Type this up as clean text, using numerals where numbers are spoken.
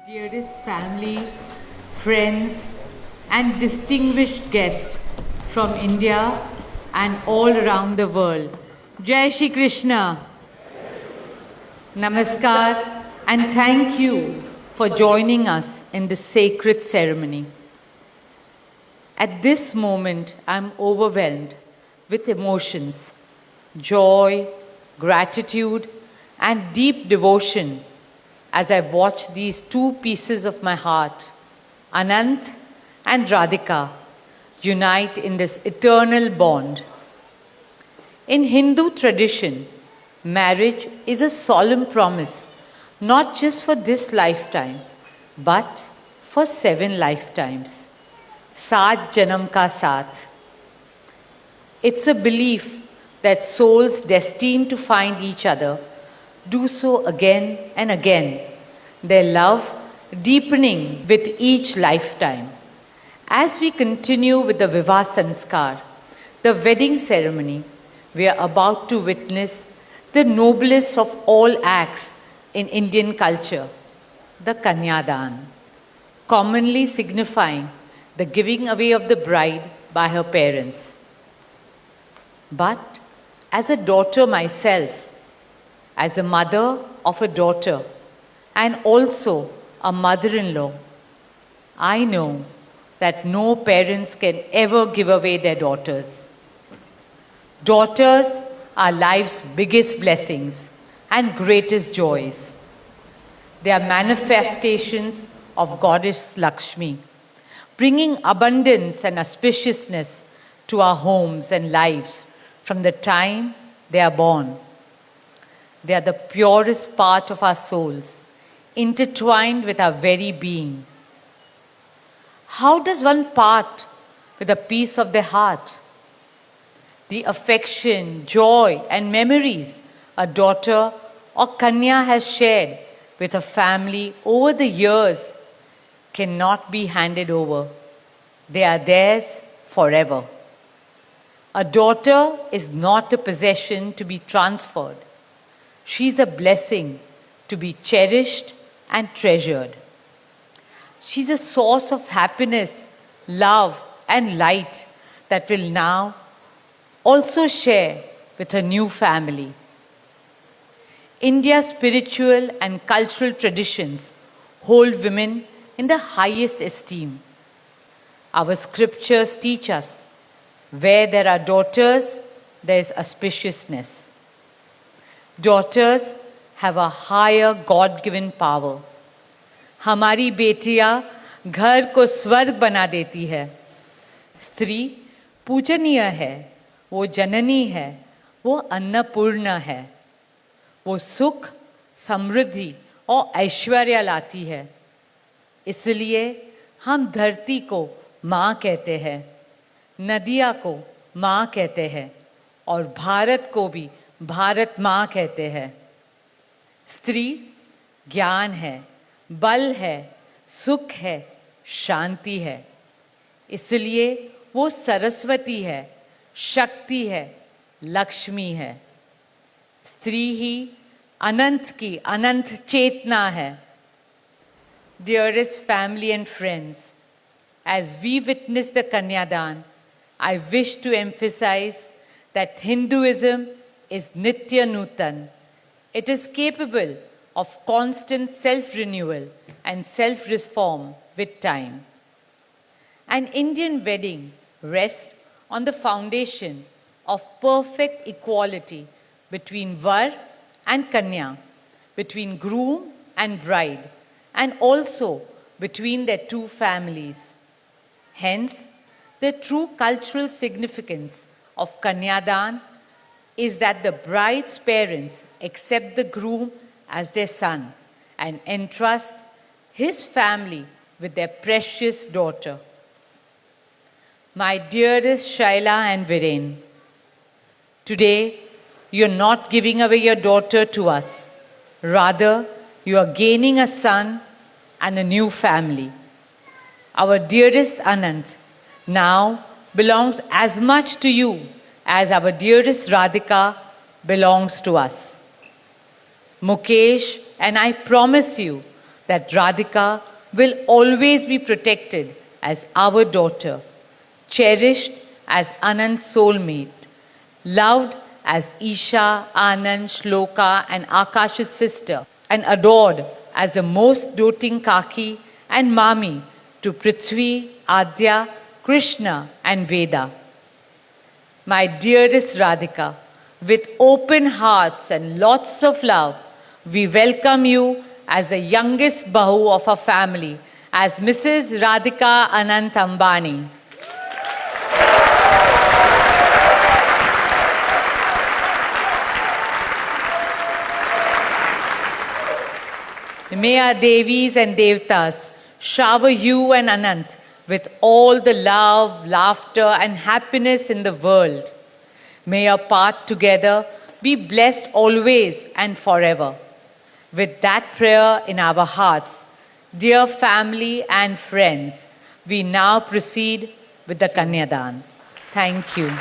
Dearest family, friends, and distinguished guests from India and all around the world. Jai Shri Krishna. Namaskar and thank you for joining us in this sacred ceremony. At this moment, I'm overwhelmed with emotions, joy, gratitude, and deep devotion as I watch these two pieces of my heart, Anant and Radhika, unite in this eternal bond. In Hindu tradition, marriage is a solemn promise, not just for this lifetime, but for 7 lifetimes. Saat Janam Ka Saath. It's a belief that souls destined to find each other do so again and again, their love deepening with each lifetime. As we continue with the Vivah Sanskar, the wedding ceremony, we are about to witness the noblest of all acts in Indian culture, the Kanyadan, commonly signifying the giving away of the bride by her parents. But as a daughter myself, as the mother of a daughter and also a mother-in-law, I know that no parents can ever give away their daughters. Daughters are life's biggest blessings and greatest joys. They are manifestations of Goddess Lakshmi, bringing abundance and auspiciousness to our homes and lives from the time they are born. They are the purest part of our souls, intertwined with our very being. How does one part with a piece of their heart? The affection, joy, and memories a daughter or Kanya has shared with her family over the years cannot be handed over. They are theirs forever. A daughter is not a possession to be transferred. She is a blessing to be cherished and treasured. She is a source of happiness, love, and light that will now also share with her new family. India's spiritual and cultural traditions hold women in the highest esteem. Our scriptures teach us, where there are daughters, there is auspiciousness. Daughters have a higher God-given power. हमारी बेटियां घर को स्वर्ग बना देती है. स्त्री पूजनीय है, वो जननी है, वो अन्नपूर्णा है. वो सुख, समृद्धि और ऐश्वर्य लाती है. इसलिए हम धरती को माँ कहते हैं, नदियाँ को माँ कहते हैं और भारत को भी भारत माँ कहते हैं. स्त्री ज्ञान है, बल है, सुख है, शांति है. इसलिए वो सरस्वती है, शक्ति है, लक्ष्मी है. स्त्री ही अनंत की अनंत चेतना है. Dearest family and friends, as we witness the Kanyadan, I wish to emphasize that Hinduism is Nitya Nutan. It is capable of constant self-renewal and self-reform with time. An Indian wedding rests on the foundation of perfect equality between Var and Kanya, between groom and bride, and also between their two families. Hence, the true cultural significance of Kanyadan is that the bride's parents accept the groom as their son and entrust his family with their precious daughter. My dearest Shaila and Viren, today you are not giving away your daughter to us. Rather, you are gaining a son and a new family. Our dearest Anant now belongs as much to you as our dearest Radhika belongs to us. Mukesh and I promise you that Radhika will always be protected as our daughter, cherished as Anand's soulmate, loved as Isha, Anand, Shloka, and Akash's sister, and adored as the most doting Kaki and Mami to Prithvi, Adya, Krishna, and Veda. My dearest Radhika, with open hearts and lots of love, we welcome you as the youngest Bahu of our family, as Mrs. Radhika Anant Ambani. May our Devis and Devtas shower you and Anant with all the love, laughter, and happiness in the world. May your path together be blessed always and forever. With that prayer in our hearts, dear family and friends, we now proceed with the Kanyadan. Thank you.